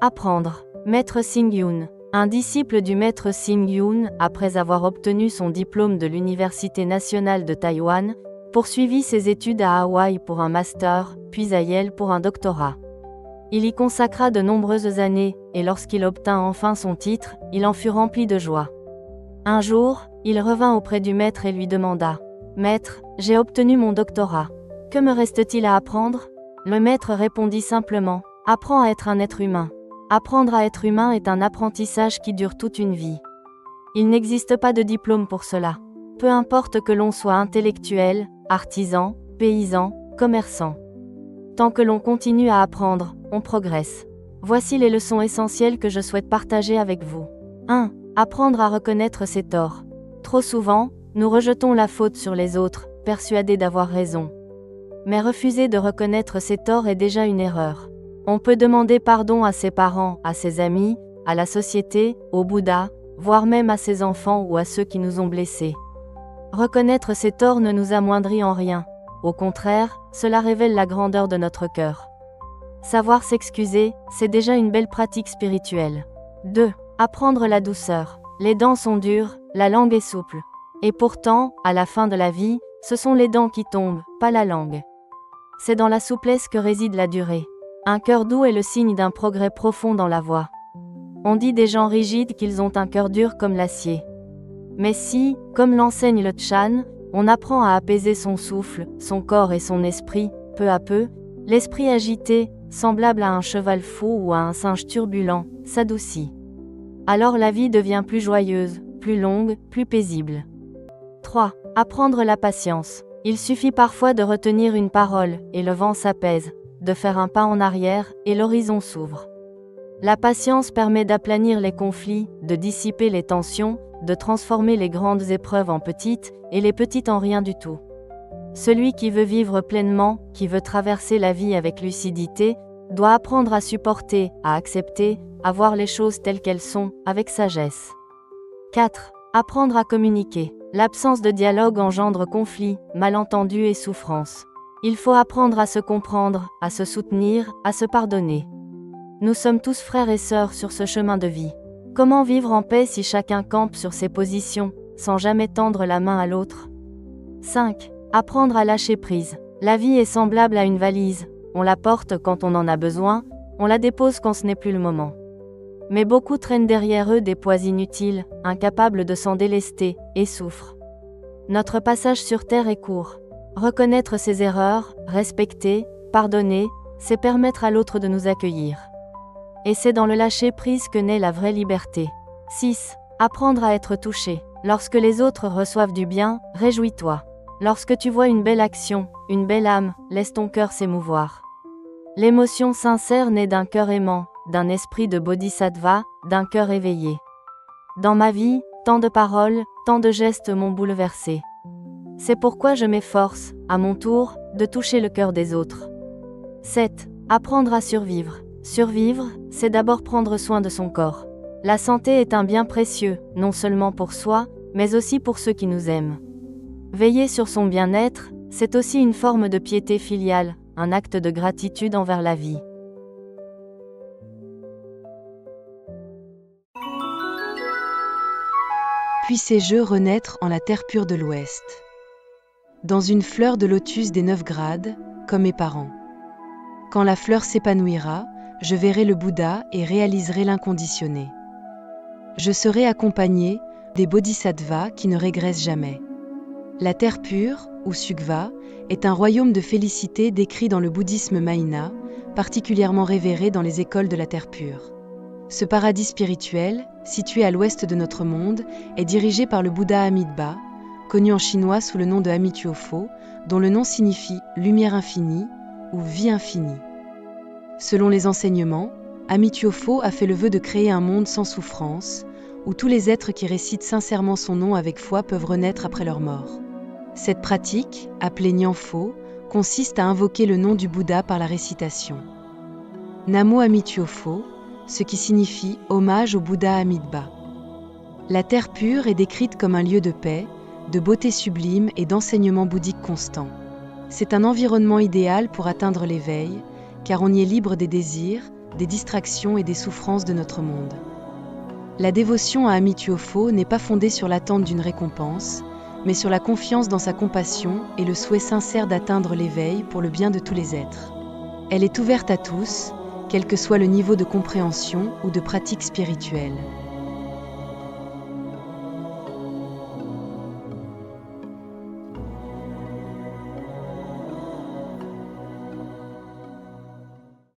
Apprendre. Maître Xing-yun. Un disciple du maître Xing-yun, après avoir obtenu son diplôme de l'Université nationale de Taïwan, poursuivit ses études à Hawaï pour un master, puis à Yale pour un doctorat. Il y consacra de nombreuses années, et lorsqu'il obtint enfin son titre, il en fut rempli de joie. Un jour, il revint auprès du maître et lui demanda « Maître, j'ai obtenu mon doctorat. Que me reste-t-il à apprendre ?» Le maître répondit simplement « Apprends à être un être humain. » Apprendre à être humain est un apprentissage qui dure toute une vie. Il n'existe pas de diplôme pour cela. Peu importe que l'on soit intellectuel, artisan, paysan, commerçant. Tant que l'on continue à apprendre, on progresse. Voici les leçons essentielles que je souhaite partager avec vous. 1. Apprendre à reconnaître ses torts. Trop souvent, nous rejetons la faute sur les autres, persuadés d'avoir raison. Mais refuser de reconnaître ses torts est déjà une erreur. On peut demander pardon à ses parents, à ses amis, à la société, au Bouddha, voire même à ses enfants ou à ceux qui nous ont blessés. Reconnaître ses torts ne nous amoindrit en rien. Au contraire, cela révèle la grandeur de notre cœur. Savoir s'excuser, c'est déjà une belle pratique spirituelle. 2. Apprendre la douceur. Les dents sont dures, la langue est souple. Et pourtant, à la fin de la vie, ce sont les dents qui tombent, pas la langue. C'est dans la souplesse que réside la durée. Un cœur doux est le signe d'un progrès profond dans la voie. On dit des gens rigides qu'ils ont un cœur dur comme l'acier. Mais si, comme l'enseigne le Chan, on apprend à apaiser son souffle, son corps et son esprit, peu à peu, l'esprit agité, semblable à un cheval fou ou à un singe turbulent, s'adoucit. Alors la vie devient plus joyeuse, plus longue, plus paisible. 3. Apprendre la patience. Il suffit parfois de retenir une parole, et le vent s'apaise, de faire un pas en arrière, et l'horizon s'ouvre. La patience permet d'aplanir les conflits, de dissiper les tensions, de transformer les grandes épreuves en petites, et les petites en rien du tout. Celui qui veut vivre pleinement, qui veut traverser la vie avec lucidité, doit apprendre à supporter, à accepter, à voir les choses telles qu'elles sont, avec sagesse. 4. Apprendre à communiquer. L'absence de dialogue engendre conflits, malentendus et souffrances. Il faut apprendre à se comprendre, à se soutenir, à se pardonner. Nous sommes tous frères et sœurs sur ce chemin de vie. Comment vivre en paix si chacun campe sur ses positions, sans jamais tendre la main à l'autre ? 5. Apprendre à lâcher prise. La vie est semblable à une valise. On la porte quand on en a besoin, on la dépose quand ce n'est plus le moment. Mais beaucoup traînent derrière eux des poids inutiles, incapables de s'en délester, et souffrent. Notre passage sur Terre est court. Reconnaître ses erreurs, respecter, pardonner, c'est permettre à l'autre de nous accueillir. Et c'est dans le lâcher-prise que naît la vraie liberté. 6. Apprendre à être touché. Lorsque les autres reçoivent du bien, réjouis-toi. Lorsque tu vois une belle action, une belle âme, laisse ton cœur s'émouvoir. L'émotion sincère naît d'un cœur aimant, d'un esprit de bodhisattva, d'un cœur éveillé. Dans ma vie, tant de paroles, tant de gestes m'ont bouleversé. C'est pourquoi je m'efforce, à mon tour, de toucher le cœur des autres. 7. Apprendre à survivre. Survivre, c'est d'abord prendre soin de son corps. La santé est un bien précieux, non seulement pour soi, mais aussi pour ceux qui nous aiment. Veiller sur son bien-être, c'est aussi une forme de piété filiale, un acte de gratitude envers la vie. Puissé-je renaître en la terre pure de l'Ouest, dans une fleur de lotus des 9 grades, comme mes parents. Quand la fleur s'épanouira, je verrai le Bouddha et réaliserai l'inconditionné. Je serai accompagné des bodhisattvas qui ne régressent jamais. La terre pure, ou Sukva, est un royaume de félicité décrit dans le bouddhisme Mahina, particulièrement révéré dans les écoles de la terre pure. Ce paradis spirituel, situé à l'ouest de notre monde, est dirigé par le Bouddha Amitabha, connu en chinois sous le nom de Amitofo, dont le nom signifie « lumière infinie » ou « vie infinie ». Selon les enseignements, Amitofo a fait le vœu de créer un monde sans souffrance, où tous les êtres qui récitent sincèrement son nom avec foi peuvent renaître après leur mort. Cette pratique, appelée Nyanfo, consiste à invoquer le nom du Bouddha par la récitation. Namo Amitofo, ce qui signifie hommage au Bouddha Amitabha. La terre pure est décrite comme un lieu de paix, de beauté sublime et d'enseignement bouddhique constant. C'est un environnement idéal pour atteindre l'éveil, car on y est libre des désirs, des distractions et des souffrances de notre monde. La dévotion à Amituofo n'est pas fondée sur l'attente d'une récompense, mais sur la confiance dans sa compassion et le souhait sincère d'atteindre l'éveil pour le bien de tous les êtres. Elle est ouverte à tous, quel que soit le niveau de compréhension ou de pratique spirituelle.